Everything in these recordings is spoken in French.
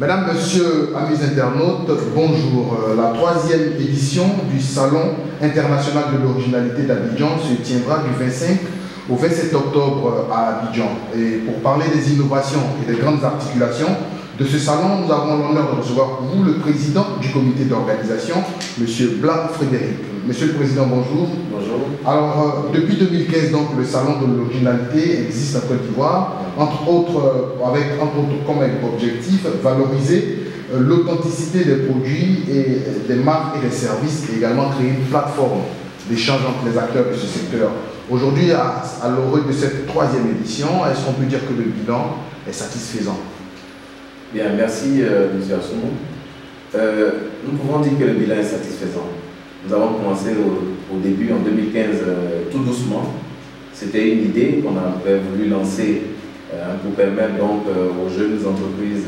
Mesdames, Messieurs, amis internautes, bonjour. La troisième édition du Salon international de l'originalité d'Abidjan se tiendra du 25 au 27 octobre à Abidjan. Et pour parler des innovations et des grandes articulations de ce salon, nous avons l'honneur de recevoir pour vous le président du comité d'organisation, M. Bla Frédéric. Monsieur le Président, bonjour. Bonjour. Alors, depuis 2015, donc, le Salon de l'originalité existe en Côte d'Ivoire, entre autres comme objectif, valoriser l'authenticité des produits et des marques et des services, et également créer une plateforme d'échange entre les acteurs de ce secteur. Aujourd'hui, à l'orée de cette troisième édition, est-ce qu'on peut dire que le bilan est satisfaisant? Bien, merci M. Assoumou. Nous pouvons dire que le bilan est satisfaisant. Nous avons commencé au début, en 2015, tout doucement. C'était une idée qu'on avait voulu lancer pour permettre donc aux jeunes entreprises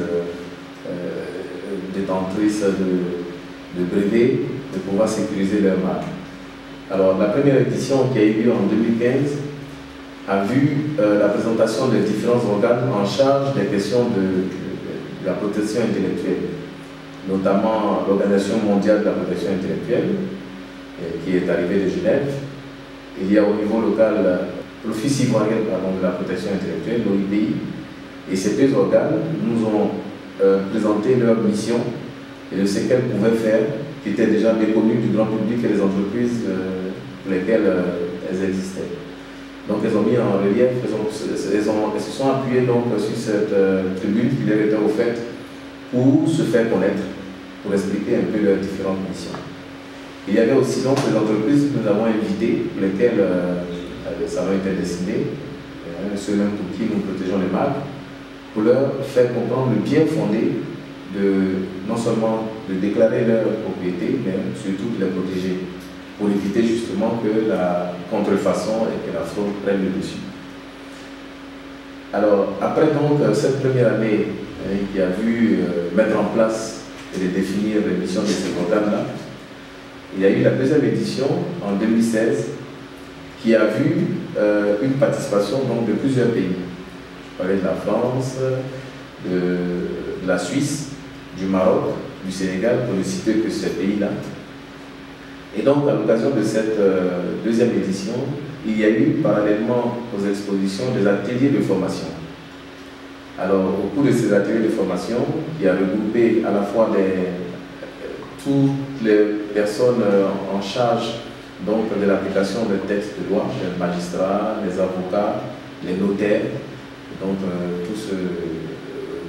détentrices de brevets de pouvoir sécuriser leur marque. Alors, la première édition qui a eu lieu en 2015 a vu la présentation des différents organes en charge des questions de la protection intellectuelle, notamment l'Organisation mondiale de la protection intellectuelle, qui est arrivée de Genève. Il y a au niveau local l'Office ivoirien de la protection intellectuelle, l'OIPI, et ces deux organes nous ont présenté leur mission et de ce qu'elles pouvaient faire, qui était déjà méconnu du grand public et des entreprises pour lesquelles elles existaient. Donc elles ont mis en relief, elles se sont appuyées donc sur cette tribune qui leur était offerte pour se faire connaître, pour expliquer un peu leurs différentes missions. Il y avait aussi donc les entreprises que nous avons invitées, pour lesquelles le salon était destiné, ceux mêmes pour qui nous protégeons les marques, pour leur faire comprendre le bien fondé de non seulement de déclarer leur propriété, mais surtout de les protéger, pour éviter justement que la contrefaçon et que la fraude prennent le dessus. Alors, après donc cette première année qui a vu mettre en place et définir les missions de ces organes-là, il y a eu la deuxième édition en 2016 qui a vu une participation donc, de plusieurs pays. Je parlais de la France, de la Suisse, du Maroc, du Sénégal, pour ne citer que ces pays-là. Et donc, à l'occasion de cette deuxième édition, il y a eu, parallèlement aux expositions, des ateliers de formation. Alors, au cours de ces ateliers de formation, qui a regroupé à la fois toutes les personnes en charge donc, de l'application des textes de loi, les magistrats, les avocats, les notaires, donc tout ce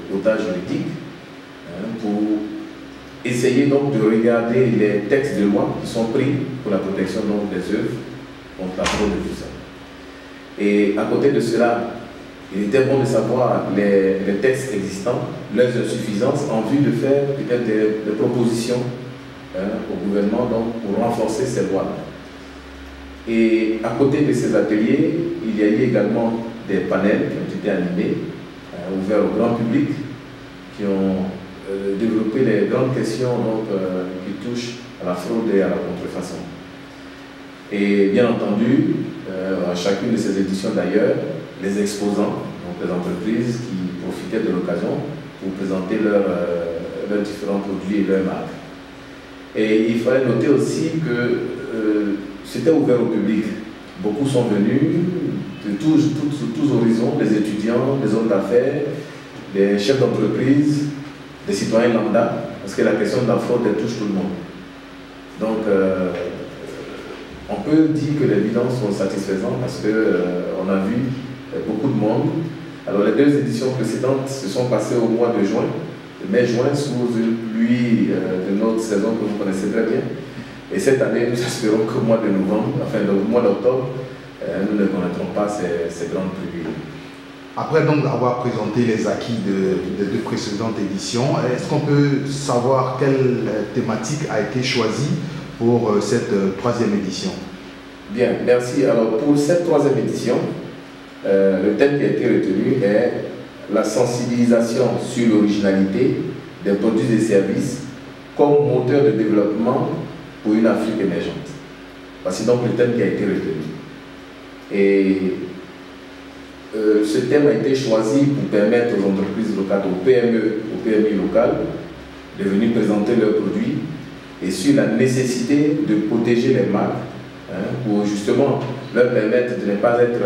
pilotage juridique, pour essayer donc de regarder les textes de loi qui sont pris pour la protection donc, des œuvres contre la fraude et tout ça. Et à côté de cela, il était bon de savoir les textes existants, leurs insuffisances, en vue de faire peut-être des propositions au gouvernement donc, pour renforcer ces lois-là. Et à côté de ces ateliers, il y a eu également des panels qui ont été animés, ouverts au grand public, qui ont développé les grandes questions donc, qui touchent à la fraude et à la contrefaçon. Et bien entendu, à chacune de ces éditions d'ailleurs, les exposants, donc les entreprises qui profitaient de l'occasion pour présenter leurs différents produits et leurs marques. Et il fallait noter aussi que c'était ouvert au public. Beaucoup sont venus de tous horizons, des étudiants, des hommes d'affaires, des chefs d'entreprise, des citoyens lambda, parce que la question de la fraude elle touche tout le monde. Donc, on peut dire que les bilans sont satisfaisants parce qu'on a vu beaucoup de monde. Alors, les deux éditions précédentes se sont passées au mois de juin, de mai-juin, sous une pluie de notre saison que vous connaissez très bien. Et cette année, nous espérons qu'au mois de novembre, enfin au mois d'octobre, nous ne connaîtrons pas ces grandes pluies. Après donc avoir présenté les acquis des deux précédentes éditions, est-ce qu'on peut savoir quelle thématique a été choisie pour cette troisième édition? Bien, merci. Alors pour cette troisième édition, le thème qui a été retenu est la sensibilisation sur l'originalité des produits et services comme moteur de développement pour une Afrique émergente. Voici donc le thème qui a été retenu. Et ce thème a été choisi pour permettre aux entreprises locales, aux PMI locales, de venir présenter leurs produits et sur la nécessité de protéger les marques pour justement leur permettre de ne pas être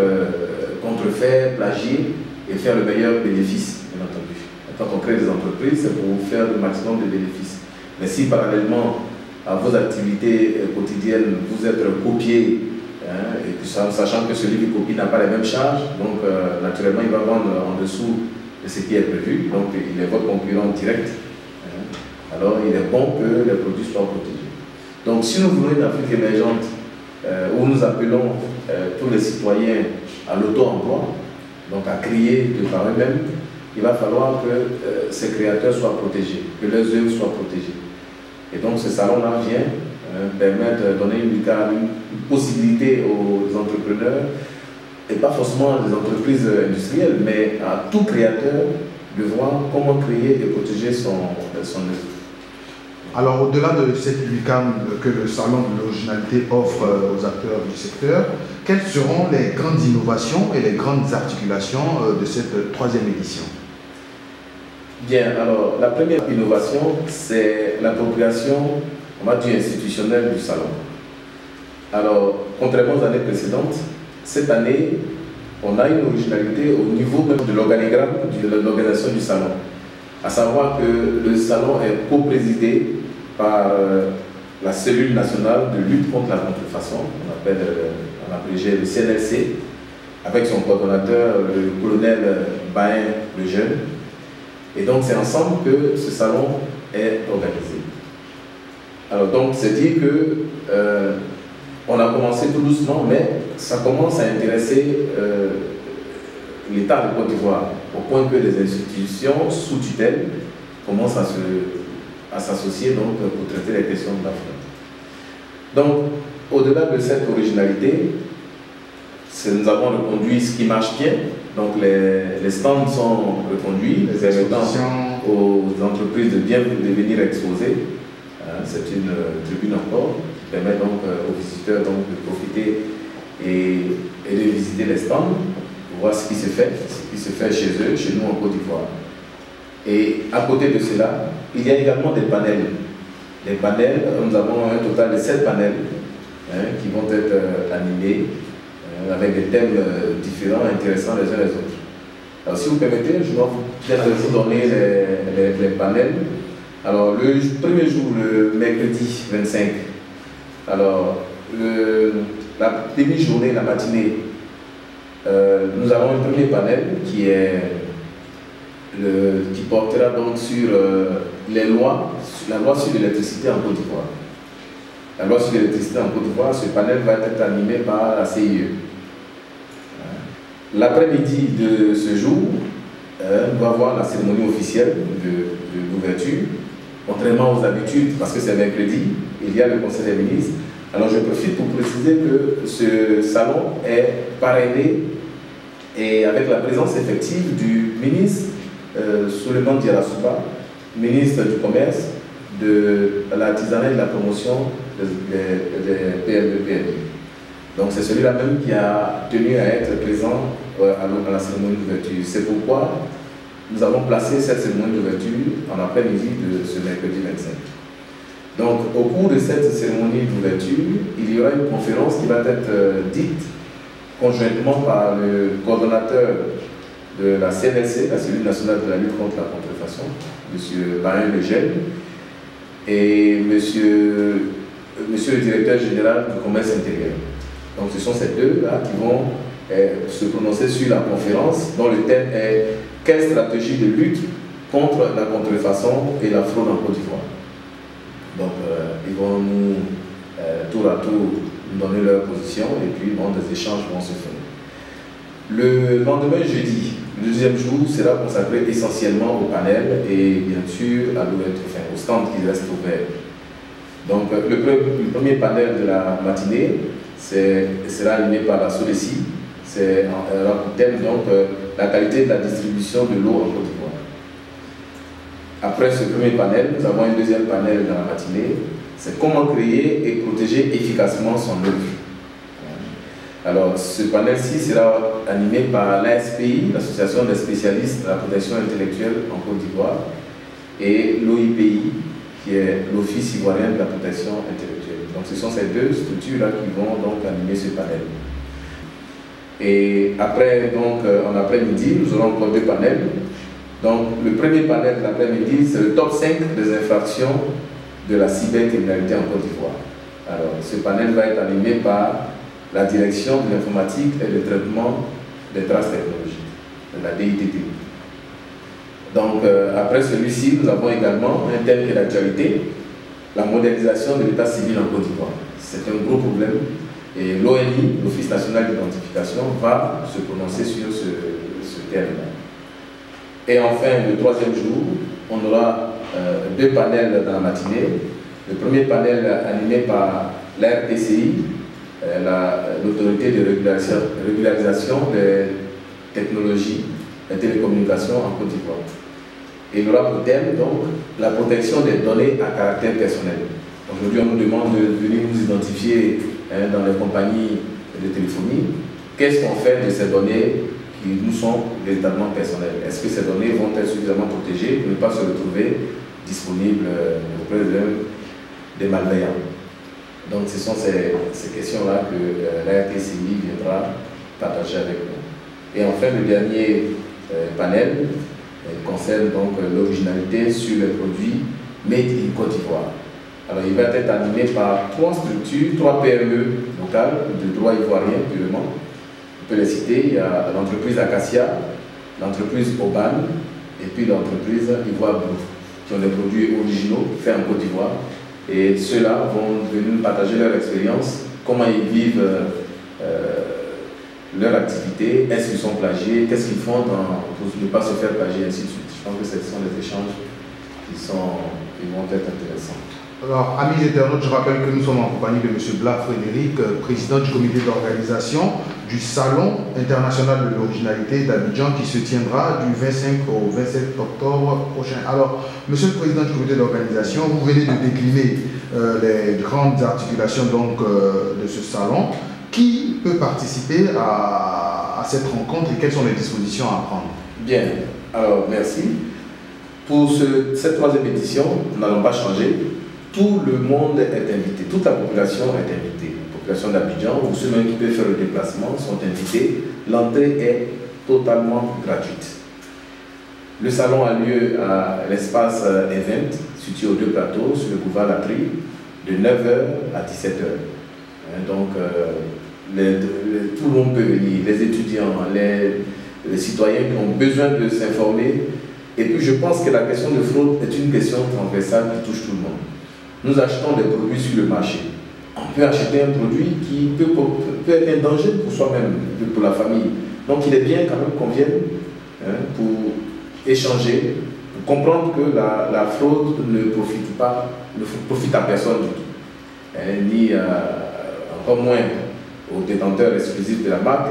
contrefaits, plagiés et faire le meilleur bénéfice, bien entendu. Quand on crée des entreprises, c'est pour faire le maximum de bénéfices. Mais si parallèlement à vos activités quotidiennes, vous êtes copié, et que, sachant que celui qui copie n'a pas les mêmes charges, donc naturellement il va vendre en dessous de ce qui est prévu, donc il est votre concurrent direct. Alors il est bon que les produits soient protégés. Donc si nous voulons une Afrique émergente où nous appelons tous les citoyens à l'auto-emploi, donc à créer de par eux-mêmes, il va falloir que ces créateurs soient protégés, que leurs œuvres soient protégées. Et donc ce salon-là vient permettre de donner une possibilité aux entrepreneurs, et pas forcément des entreprises industrielles, mais à tout créateur de voir comment créer et protéger son œuvre. Alors, au-delà de cette UCAM que le salon de l'originalité offre aux acteurs du secteur, quelles seront les grandes innovations et les grandes articulations de cette troisième édition? Bien, alors la première innovation, c'est l'appropriation, on va dire, institutionnelle du salon. Alors, contrairement aux années précédentes, cette année, on a une originalité au niveau même de l'organigramme de l'organisation du salon. À savoir que le salon est co-présidé par la cellule nationale de lutte contre la contrefaçon, on appelle en abrégé le CNLC, avec son coordonnateur, le colonel Bain le Jeune. Et donc c'est ensemble que ce salon est organisé. Alors donc c'est dire que on a commencé tout doucement, mais ça commence à intéresser l'État de Côte d'Ivoire, au point que les institutions sous tutelle commencent à s'associer donc pour traiter les questions de l'Afrique. Donc, au-delà de cette originalité, nous avons reconduit ce qui marche bien. Donc, les stands sont reconduits, les permettant aux entreprises de bien venir exposer. C'est une tribune encore qui permet donc aux visiteurs donc, de profiter et de visiter les stands pour voir ce qui se fait chez eux, chez nous en Côte d'Ivoire. Et à côté de cela, il y a également des panels. Les panels, nous avons un total de 7 panels qui vont être animés avec des thèmes différents, intéressants les uns les autres. Alors si vous permettez, je vais peut-être vous donner les panels. Alors le premier jour, le mercredi 25, alors la demi-journée, la matinée, nous avons un premier panel qui portera donc sur la loi sur l'électricité en Côte d'Ivoire. La loi sur l'électricité en Côte d'Ivoire, ce panel va être animé par la CIE. L'après-midi de ce jour, on va avoir la cérémonie officielle d'ouverture. Contrairement aux habitudes, parce que c'est mercredi, il y a le Conseil des ministres. Alors je profite pour préciser que ce salon est parrainé et avec la présence effective du ministre Souleymane Diarra-Souba, ministre du Commerce, de l'artisanat et de la promotion des PME. Donc c'est celui-là même qui a tenu à être présent à la cérémonie d'ouverture. C'est pourquoi nous avons placé cette cérémonie d'ouverture en après-midi de ce mercredi 25. Donc au cours de cette cérémonie d'ouverture, il y aura une conférence qui va être dite conjointement par le coordonnateur de la CNLC, la cellule nationale de la lutte contre la contrefaçon, M. Bain le Jeune, et monsieur le directeur général du commerce intérieur. Donc ce sont ces deux-là qui vont se prononcer sur la conférence dont le thème est « Quelle stratégie de lutte contre la contrefaçon et la fraude en Côte d'Ivoire ?» Donc ils vont nous, tour à tour, nous donner leur position et puis bon, des échanges vont se faire. Le lendemain, jeudi, le deuxième jour sera consacré essentiellement au panel et bien sûr à l'ouverture, enfin, au stand qui reste ouvert. Donc le premier panel de la matinée sera animé par la SODECI. C'est un thème donc la qualité de la distribution de l'eau en Côte d'Ivoire. Après ce premier panel, nous avons un deuxième panel dans la matinée. C'est comment créer et protéger efficacement son œuvre. Alors, ce panel-ci sera animé par l'ASPI, l'Association des spécialistes de la protection intellectuelle en Côte d'Ivoire, et l'OIPI, qui est l'Office ivoirien de la protection intellectuelle. Donc, ce sont ces deux structures-là qui vont donc animer ce panel. Et après, donc, en après-midi, nous aurons encore deux panels. Donc, le premier panel de l'après-midi, c'est le top 5 des infractions de la cybercriminalité en Côte d'Ivoire. Alors, ce panel va être animé par la direction de l'informatique et du traitement des traces technologiques, de la DITT. Donc, après celui-ci, nous avons également un thème qui est d'actualité, la modernisation de l'état civil en Côte d'Ivoire. C'est un gros problème et l'ONI, l'Office national d'identification, va se prononcer sur ce thème-là. Et enfin, le troisième jour, on aura deux panels dans la matinée. Le premier panel animé par la RTCI, l'autorité de régularisation des technologies et télécommunications en Côte d'Ivoire. Et il aura pour thème donc la protection des données à caractère personnel. Aujourd'hui, on nous demande de venir nous identifier dans les compagnies de téléphonie. Qu'est-ce qu'on fait de ces données qui nous sont véritablement personnelles? Est-ce que ces données vont être suffisamment protégées pour ne pas se retrouver disponibles auprès des malveillants? Donc, ce sont ces questions-là que la RTCI viendra partager avec nous. Et enfin, le dernier panel concerne donc l'originalité sur les produits made in Côte d'Ivoire. Alors, il va être animé par trois structures, trois PME locales de droit ivoirien purement. On peut les citer, il y a l'entreprise Acacia, l'entreprise Oban et puis l'entreprise Ivoire Blue, qui ont des produits originaux faits en Côte d'Ivoire. Et ceux-là vont venir partager leur expérience, comment ils vivent leur activité, est-ce qu'ils sont plagiés, qu'est-ce qu'ils font pour ne pas se faire plagier, ainsi de suite. Je pense que ce sont des échanges qui vont être intéressants. Alors, amis internautes, je rappelle que nous sommes en compagnie de M. Blas Frédéric, président du comité d'organisation du Salon international de l'originalité d'Abidjan qui se tiendra du 25 au 27 octobre prochain. Alors, Monsieur le président du comité d'organisation, vous venez de décliner les grandes articulations donc, de ce salon. Qui peut participer à cette rencontre et quelles sont les dispositions à prendre? Bien, alors merci. Pour cette troisième édition, nous n'allons pas changer. Tout le monde est invité, toute la population est invitée. La population d'Abidjan ou ceux-mêmes qui peuvent faire le déplacement sont invités. L'entrée est totalement gratuite. Le salon a lieu à l'espace Event, situé aux deux plateaux, sur le boulevard Latry, de 9h à 17h. Donc, tout le monde peut venir, les étudiants, les citoyens qui ont besoin de s'informer. Et puis, je pense que la question de fraude est une question transversale qui touche tout le monde. Nous achetons des produits sur le marché. On peut acheter un produit qui peut être un danger pour soi-même, pour la famille. Donc il est bien quand même qu'on vienne pour échanger, pour comprendre que la fraude ne profite à personne du tout. Ni encore moins aux détenteurs exclusifs de la marque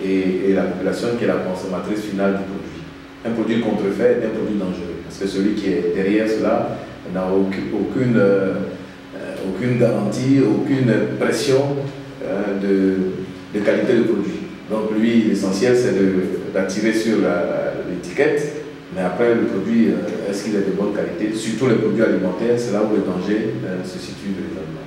et la population qui est la consommatrice finale du produit. Un produit contrefait est un produit dangereux, parce que celui qui est derrière cela n'a aucune garantie, aucune pression de qualité de produit. Donc lui, l'essentiel c'est d'attirer sur l'étiquette, mais après le produit, est-ce qu'il est de bonne qualité? Surtout les produits alimentaires, c'est là où le danger se situe véritablement.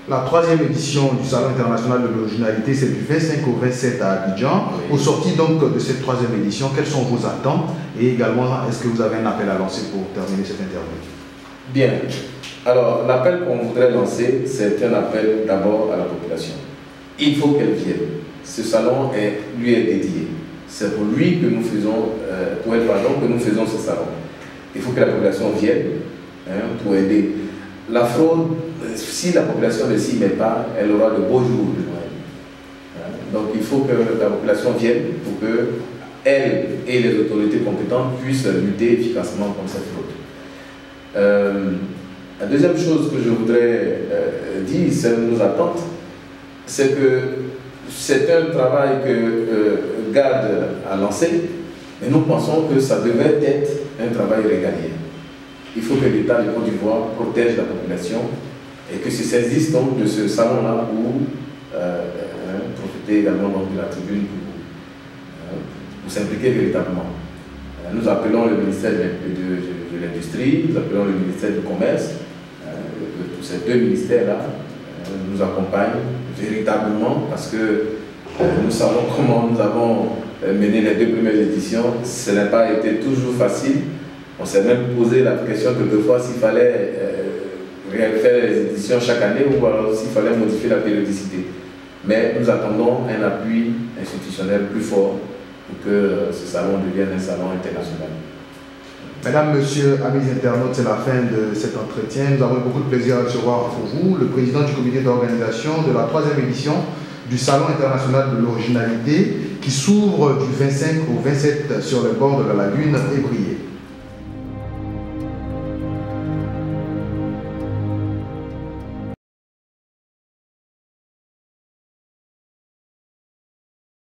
La troisième édition du Salon international de l'originalité, c'est du 25 au 27 à Abidjan. Oui. Au sorti donc de cette troisième édition, quelles sont vos attentes? Et également, est-ce que vous avez un appel à lancer pour terminer cette interview? Bien. Alors, l'appel qu'on voudrait lancer, c'est un appel d'abord à la population. Il faut qu'elle vienne. Ce salon lui est dédié. C'est pour lui que nous faisons, que nous faisons ce salon. Il faut que la population vienne pour aider. La fraude, si la population ne s'y met pas, elle aura de beaux jours de Noël. Donc il faut que la population vienne pour que elle et les autorités compétentes puissent lutter efficacement contre cette fraude. La deuxième chose que je voudrais dire, c'est nos attentes, c'est que c'est un travail que GAD a lancé, mais nous pensons que ça devait être un travail régalien. Il faut que l'État de Côte d'Ivoire protège la population et que se saisisse donc de ce salon-là pour profiter profiter également donc, de la tribune pour s'impliquer véritablement. Nous appelons le ministère de l'Industrie, nous appelons le ministère du Commerce, tous ces deux ministères-là nous accompagnent véritablement parce que nous savons comment nous avons mené les deux premières éditions. Ce n'a pas été toujours facile. On s'est même posé la question quelquefois s'il fallait faire les éditions chaque année ou alors s'il fallait modifier la périodicité. Mais nous attendons un appui institutionnel plus fort pour que ce salon devienne un salon international. Mesdames, Messieurs, amis internautes, c'est la fin de cet entretien. Nous avons beaucoup de plaisir à recevoir pour vous le président du comité d'organisation de la 3e édition du Salon international de l'originalité qui s'ouvre du 25 au 27 sur le bord de la lagune Ébrié.